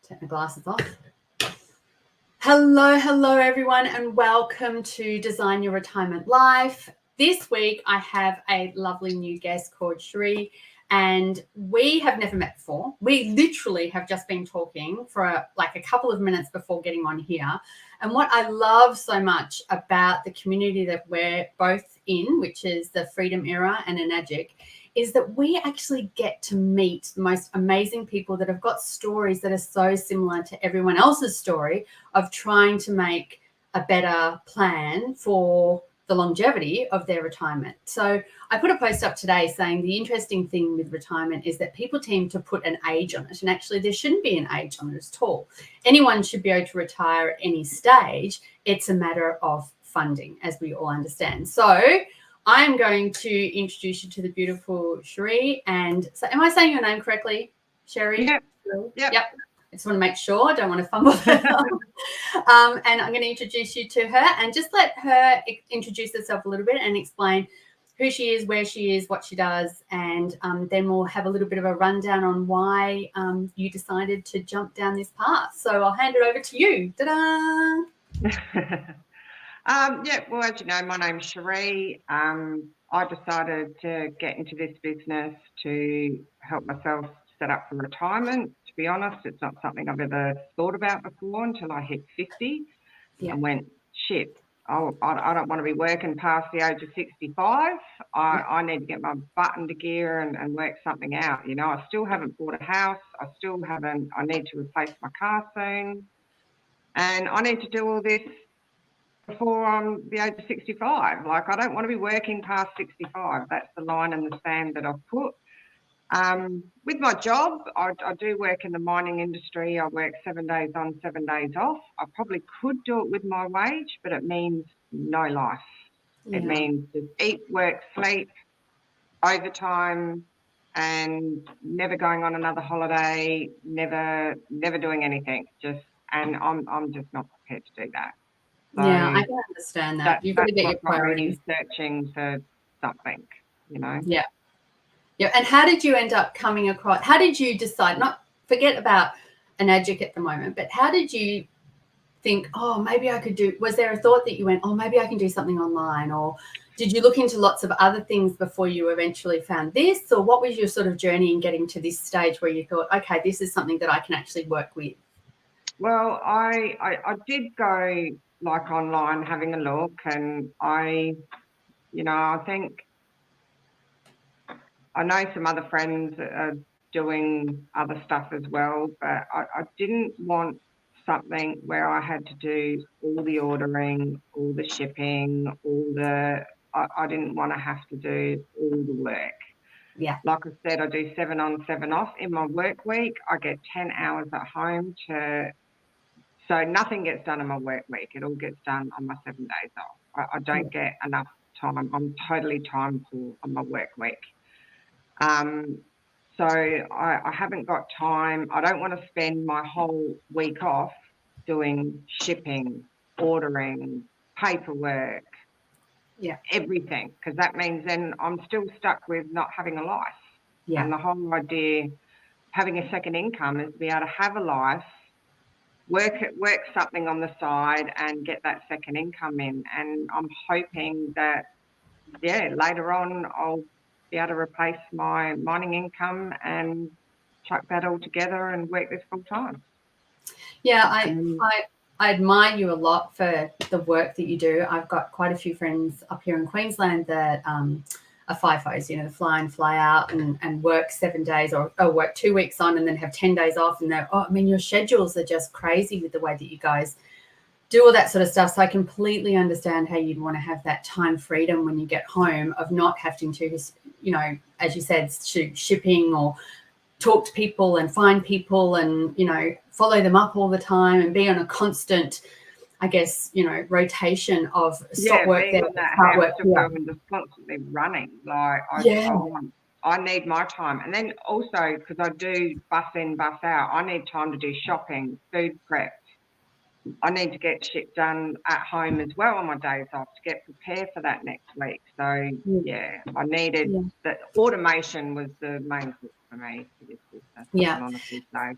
Take my glasses off. Hello, everyone, and welcome to Design Your Retirement Life. This week, I have a lovely new guest called Cherie, and we have never met before. We literally have just been talking for a couple of minutes before getting on here. And what I love so much about the community that we're both in, which is the Freedom Era and Enagic, is that we actually get to meet the most amazing people that have got stories that are so similar to everyone else's story of trying to make a better plan for the longevity of their retirement. So I put a post up today saying the interesting thing with retirement is that people tend to put an age on it, and actually there shouldn't be an age on it at all. Anyone should be able to retire at any stage. It's a matter of funding, as we all understand. So I'm going to introduce you to the beautiful Cherie. And so, am I saying your name correctly, Cherie? Yep. Yep. I just want to make sure. I don't want to fumble that up. And I'm going to introduce you to her and just let her introduce herself a little bit and explain who she is, where she is, what she does. And then we'll have a little bit of a rundown on why you decided to jump down this path. So I'll hand it over to you. Ta-da! Well, as you know, my name's Cherie. I decided to get into this business to help myself set up for retirement. To be honest, it's not something I've ever thought about before until I hit 50 and went, shit, I don't want to be working past the age of 65. I need to get my butt into gear and work something out. You know, I still haven't bought a house. I need to replace my car soon. And I need to do all this before I'm the age of 65. Like, I don't want to be working past 65. That's the line in the sand that I've put. With my job, I do work in the mining industry. I work 7 days on, 7 days off. I probably could do it with my wage, but it means no life. It means just eat, work, sleep, overtime, and never going on another holiday, never doing anything. And I'm just not prepared to do that. So I can understand that. You've got to get your priorities. Searching for something, you know. Yeah. And how did you end up coming across? How did you decide? Not forget about Enagic at the moment, but how did you think? Oh, maybe I could do. Was there a thought that you went? Oh, maybe I can do something online, or did you look into lots of other things before you eventually found this, or what was your sort of journey in getting to this stage where you thought, okay, this is something that I can actually work with? Well, I did go like online having a look, and I think I know some other friends are doing other stuff as well, but I didn't want something where I had to do all the ordering, all the shipping, I didn't want to have to do all the work. Yeah. Like I said, I do 7 on, 7 off. In my work week, I get 10 hours at home so nothing gets done in my work week. It all gets done on my 7 days off. I don't get enough time. I'm totally time poor on my work week. So I haven't got time. I don't want to spend my whole week off doing shipping, ordering, paperwork, everything, because that means then I'm still stuck with not having a life. Yeah. And the whole idea of having a second income is to be able to have a life, work something on the side and get that second income in. And I'm hoping that, later on I'll be able to replace my mining income and chuck that all together and work this full time. Yeah, I admire you a lot for the work that you do. I've got quite a few friends up here in Queensland that are FIFOs, the fly in, fly out and work 7 days or work 2 weeks on and then have 10 days off. And your schedules are just crazy with the way that you guys do all that sort of stuff. So I completely understand how you'd want to have that time freedom when you get home of not having to, as you said, shipping or talk to people and find people and, follow them up all the time and be on a constant, I guess, rotation of stop work there, start work here. And just constantly running. Like, I need my time. And then also, because I do bus in, bus out, I need time to do shopping, food prep. I need to get shit done at home as well on my days off to get prepared for that next week. So, I needed that. Automation was the main thing for me for this business. Yeah. Honestly, so.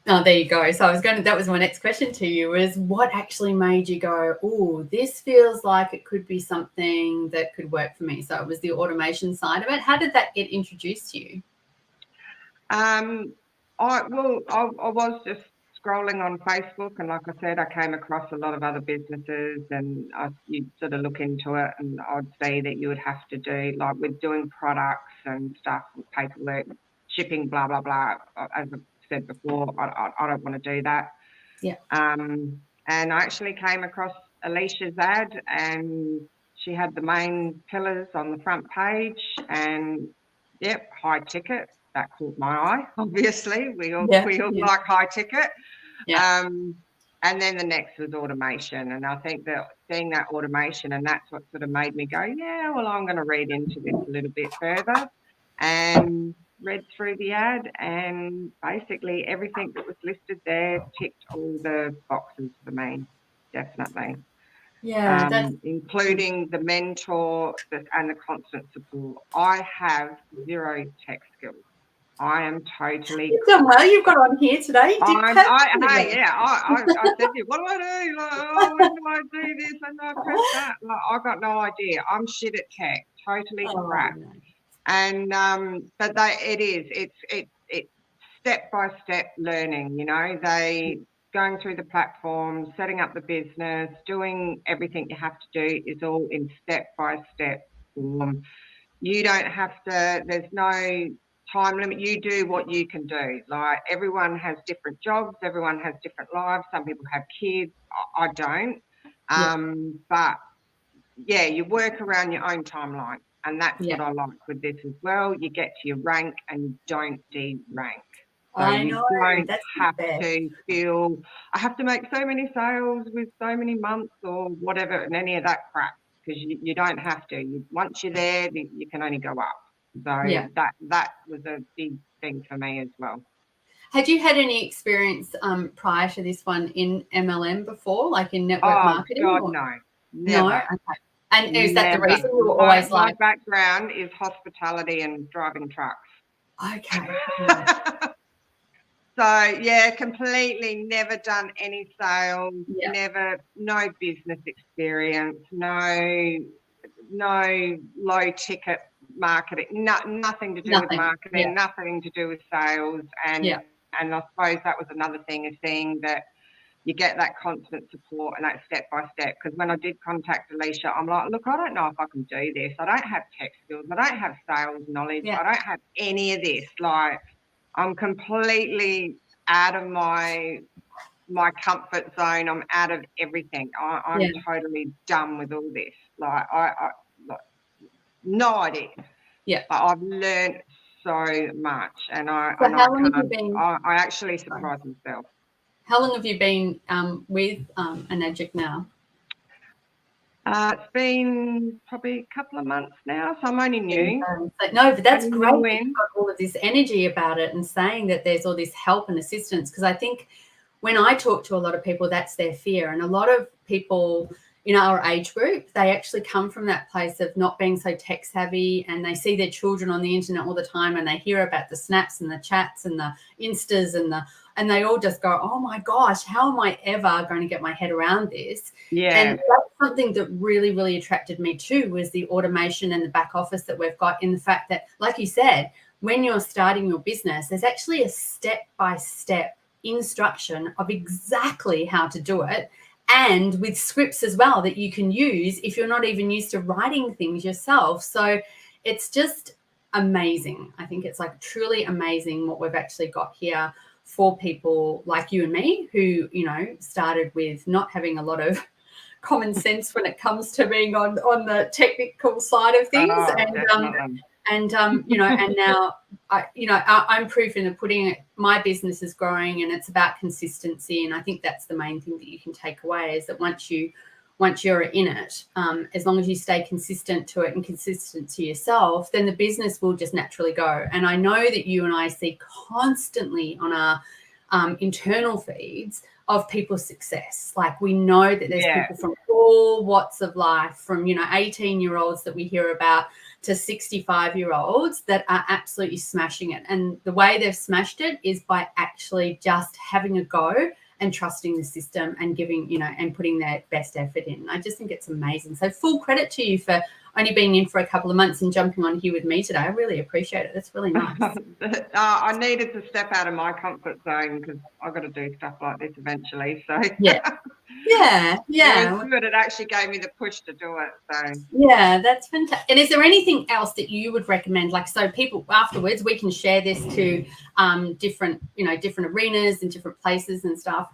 Oh, there you go. So that was my next question to you, was what actually made you go, oh, this feels like it could be something that could work for me? So it was the automation side of it. How did that get introduced to you? I was just scrolling on Facebook, and like I said, I came across a lot of other businesses, and you'd sort of look into it, and I'd see that you would have to do, like, with doing products and stuff, with paperwork, shipping, blah blah blah. As I've said before, I don't want to do that. Yeah. And I actually came across Alicia's ad, and she had the main pillars on the front page, and yep, high ticket. That caught my eye. Obviously, we all like high ticket. Yeah. And then the next was automation, and I think that seeing that automation, and that's what sort of made me go, yeah, well, I'm going to read into this a little bit further, and read through the ad, and basically everything that was listed there ticked all the boxes for me, definitely. Yeah, including the mentor and the constant support. I have zero tech skills. I am totally. You've done well. You've got on here today. You did perfectly. I said to you, what do I do? Like, oh, when do I do this? When do I press that? Like, I got no idea. I'm shit at tech, totally crap. No. And but it's step by step learning. You know, they going through the platform, setting up the business, doing everything you have to do is all in step by step form. You don't have to. There's no time limit. You do what you can do. Like, everyone has different jobs, everyone has different lives. Some people have kids. I don't. But yeah, you work around your own timeline, and that's what I like with this as well. You get to your rank and you don't de-rank. So you don't have to feel I have to make so many sales with so many months or whatever, and any of that crap, because you don't have to. Once you're there, you can only go up. So that was a big thing for me as well. Had you had any experience prior to this one in MLM before, like in network marketing? Oh, God, no. Never. No? Okay. And is that the reason you were always my background is hospitality and driving trucks. Okay. So, yeah, completely never done any sales, no business experience, no low ticket marketing, nothing to do with marketing, nothing to do with sales. And I suppose that was another thing, is seeing that you get that constant support and that step by step. Because when I did contact Alicia, I'm like, look, I don't know if I can do this. I don't have tech skills. I don't have sales knowledge. I don't have any of this. Like, I'm completely out of my comfort zone. I'm out of everything. I'm totally done with all this. Like, I no idea. Yeah. But I've learned so much, and I actually surprised myself. How long have you been with Anagic now? It's been probably a couple of months now, so I'm only new. No, but that's great that you've got all of this energy about it and saying that there's all this help and assistance, because I think when I talk to a lot of people, that's their fear. And a lot of people in our age group, they actually come from that place of not being so tech savvy, and they see their children on the internet all the time, and they hear about the snaps and the chats and the instas and they all just go, oh my gosh, how am I ever going to get my head around this? Yeah. And that's something that really, really attracted me too, was the automation and the back office that we've got, in the fact that, like you said, when you're starting your business, there's actually a step-by-step instruction of exactly how to do it, and with scripts as well that you can use if you're not even used to writing things yourself. So it's just amazing. I think it's like truly amazing what we've actually got here for people like you and me, who, you know, started with not having a lot of common sense when it comes to being on the technical side of things. And you know, and now I'm proof in the pudding. My business is growing, and it's about consistency. And I think that's the main thing that you can take away, is that once you're in it, as long as you stay consistent to it and consistent to yourself, then the business will just naturally go. And I know that you and I see constantly on internal feeds of people's success. Like we know that there's Yeah. people from all walks of life, from 18-year-olds that we hear about to 65-year-olds that are absolutely smashing it. And the way they've smashed it is by actually just having a go and trusting the system and giving, and putting their best effort in. I just think it's amazing. So full credit to you for only being in for a couple of months and jumping on here with me today. I really appreciate it. That's really nice. I needed to step out of my comfort zone because I've got to do stuff like this eventually. So yeah. It was good. It actually gave me the push to do it. So yeah, that's fantastic. And is there anything else that you would recommend? Like, so people afterwards, we can share this to different arenas and different places and stuff.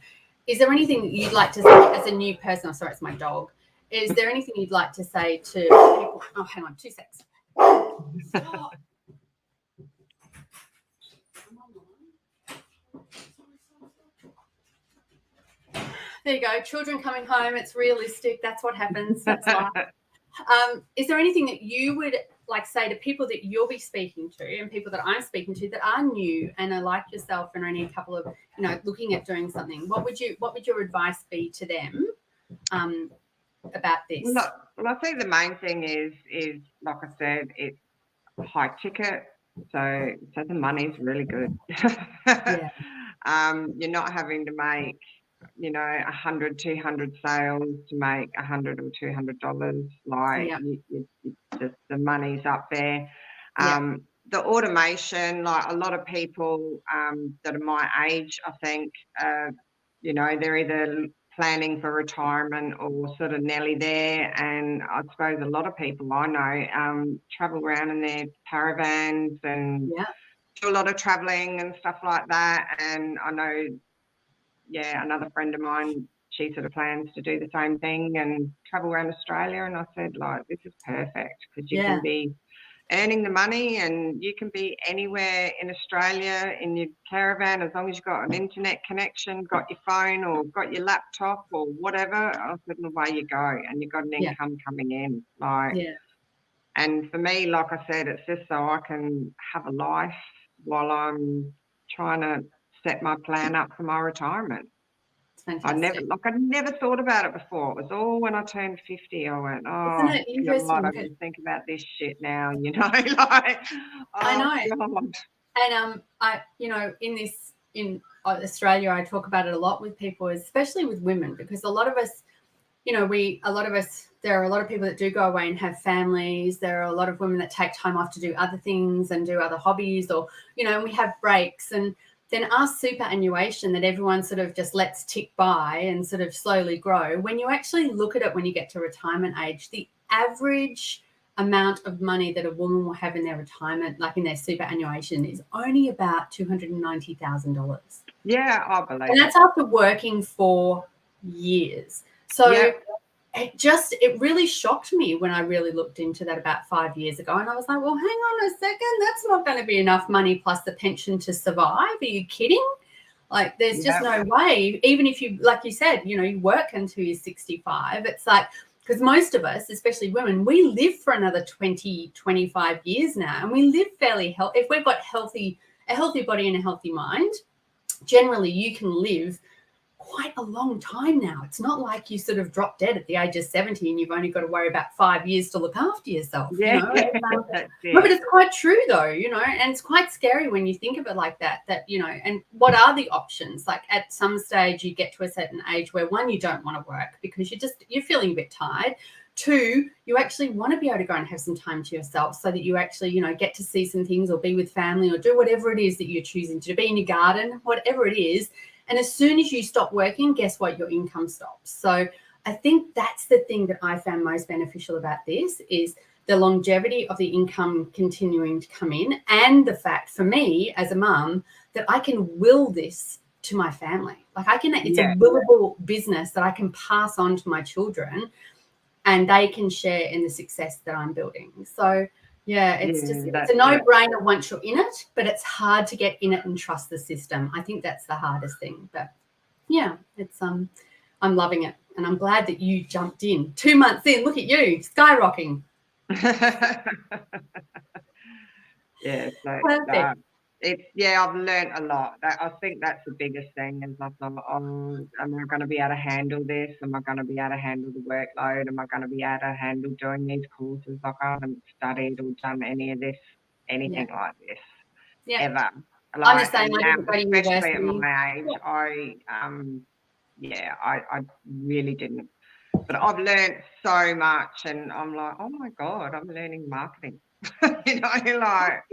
Is there anything that you'd like to say as a new person? Oh, sorry, it's my dog. Is there anything you'd like to say to people? Oh, hang on, 2 seconds. Stop. There you go. Children coming home. It's realistic. That's what happens. That's life. Is there anything that you would like say to people that you'll be speaking to and people that I'm speaking to that are new and are like yourself and only a couple of, looking at doing something? What would your advice be to them about this? Well, I think the main thing is like I said, it's high ticket. So the money's really good. Yeah. You're not having to make 100, 200 sales to make $100 or $200. Like just the money's up there. The automation, like a lot of people that are my age, I think, they're either planning for retirement or sort of nearly there. And I suppose a lot of people I know travel around in their caravans and do a lot of traveling and stuff like that. And I know, another friend of mine, she sort of plans to do the same thing and travel around Australia. And I said, like, this is perfect because you can be earning the money and you can be anywhere in Australia in your caravan as long as you've got an internet connection, got your phone or got your laptop or whatever. I said, away you go, and you've got an income coming in. And for me, like I said, it's just so I can have a life while I'm trying to set my plan up for my retirement. I never thought about it before. It was all when I turned 50. I went, isn't it interesting? God, I can think about this shit now, like, I know. God. And in Australia, I talk about it a lot with people, especially with women, because a lot of us, there are a lot of people that do go away and have families. There are a lot of women that take time off to do other things and do other hobbies, or, and we have breaks. And then our superannuation that everyone sort of just lets tick by and sort of slowly grow, when you actually look at it when you get to retirement age, the average amount of money that a woman will have in their retirement, like in their superannuation, is only about $290,000. Yeah, I believe. And that's after working for years. So it really shocked me when I really looked into that about 5 years ago. And I was like, well, hang on a second, that's not going to be enough money plus the pension to survive. Are you kidding? Like, there's just no way. Even if you, like you said, you work until you're 65, it's like, because most of us, especially women, we live for another 20, 25 years now, and we live fairly healthy. If we've got a healthy body and a healthy mind, generally you can live quite a long time now. It's not like you sort of drop dead at the age of 70 and you've only got to worry about 5 years to look after yourself. No, but it's quite true though, and it's quite scary when you think of it like that, and what are the options? Like at some stage you get to a certain age where, one, you don't want to work because you're feeling a bit tired. Two, you actually want to be able to go and have some time to yourself so that you actually, get to see some things or be with family or do whatever it is that you're choosing to do, be in your garden, whatever it is. And as soon as you stop working, guess what? Your income stops. So I think that's the thing that I found most beneficial about this is the longevity of the income continuing to come in, and the fact for me as a mum that I can will this to my family. Like it's a willable business that I can pass on to my children and they can share in the success that I'm building. So it's a no-brainer once you're in it, but it's hard to get in it and trust the system. I think that's the hardest thing. But it's I'm loving it, and I'm glad that you jumped in 2 months in. Look at you, skyrocketing. Yeah, perfect. I've learned a lot. I think that's the biggest thing is I thought, oh, am I going to be able to handle this? Am I going to be able to handle the workload? Am I going to be able to handle doing these courses? Like I haven't studied or done any of this, anything like this ever. I'm the Like, same. and I now, didn't go to especially at university. my age, I really didn't. But I've learned so much, and I'm like, oh my God, I'm learning marketing. You know, like,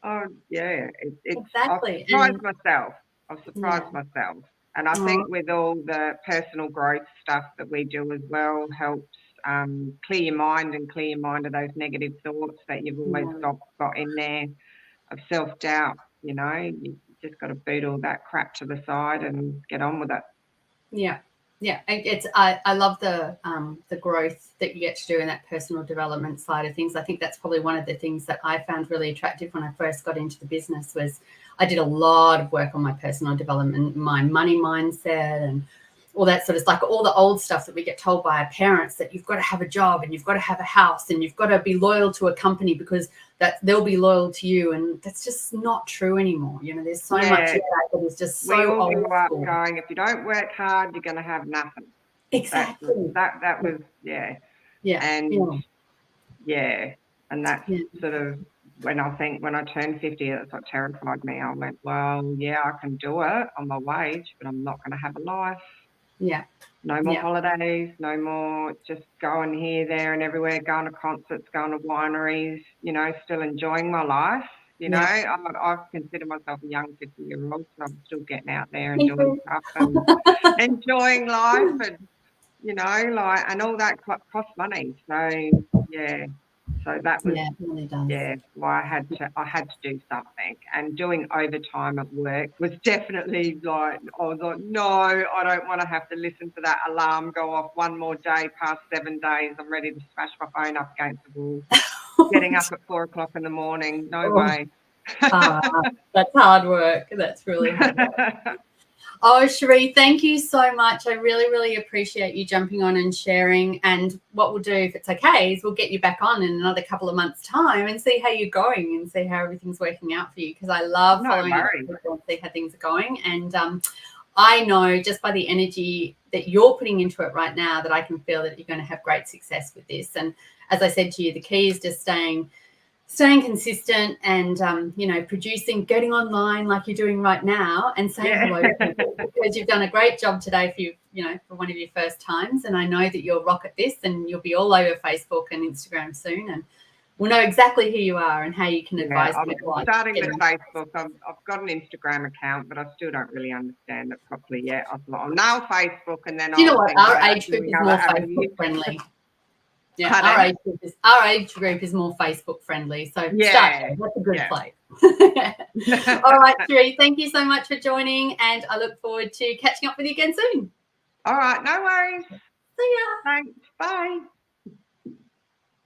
oh yeah, I've Exactly. surprised myself. I've surprised Yeah. myself, and I think with all the personal growth stuff that we do as well helps clear your mind and clear your mind of those negative thoughts that you've always got in there of self-doubt. You know, you just got to boot all that crap to the side and get on with it. Yeah. Yeah, I love the growth that you get to do in that personal development side of things. I think that's probably one of the things that I found really attractive when I first got into the business was I did a lot of work on my personal development, my money mindset, and all that sort of like all the old stuff that we get told by our parents that you've got to have a job and you've got to have a house and you've got to be loyal to a company because that they'll be loyal to you, and that's just not true anymore. You know, there's so much of that is just so we all old grew up school. going, if you don't work hard, you're going to have nothing. Exactly. That was and that's sort of when I turned 50, that's what terrified me. I went, well, yeah, I can do it on my wage, but I'm not going to have a life. Yeah. No more holidays, no more just going here, there, and everywhere, going to concerts, going to wineries, you know, still enjoying my life. You know, I consider myself a young 50-year-old, so I'm still getting out there and doing stuff and enjoying life, and you know, like, and all that costs money. So so that was it really does. why I had to do something. And doing overtime at work was definitely like, I was like, no, I don't want to have to listen to that alarm go off one more day past 7 days. I'm ready to smash my phone up against the wall. Getting up at 4 o'clock in the morning, no way. That's hard work. That's really hard work. Oh, Cherie, thank you so much. I really, really appreciate you jumping on and sharing. And what we'll do, if it's okay, is we'll get you back on in another couple of months' time and see how you're going and see how everything's working out for you. Because I love following up with people and see how things are going. And I know just by the energy that you're putting into it right now that I can feel that you're going to have great success with this. And as I said to you, the key is just staying consistent and, you know, producing, getting online like you're doing right now and saying hello to people, because you've done a great job today for you know, for one of your first times. And I know that you'll rock at this and you'll be all over Facebook and Instagram soon. And we'll know exactly who you are and how you can advise people. I'm starting with Facebook. I've got an Instagram account, but I still don't really understand it properly yet. I thought, I'll now Facebook and then you know what? Our age group is more Facebook friendly. Yeah, our age group is more Facebook friendly. So start there. That's a good place. All right, Cherie, thank you so much for joining, and I look forward to catching up with you again soon. All right, no worries. See ya. Thanks. Bye.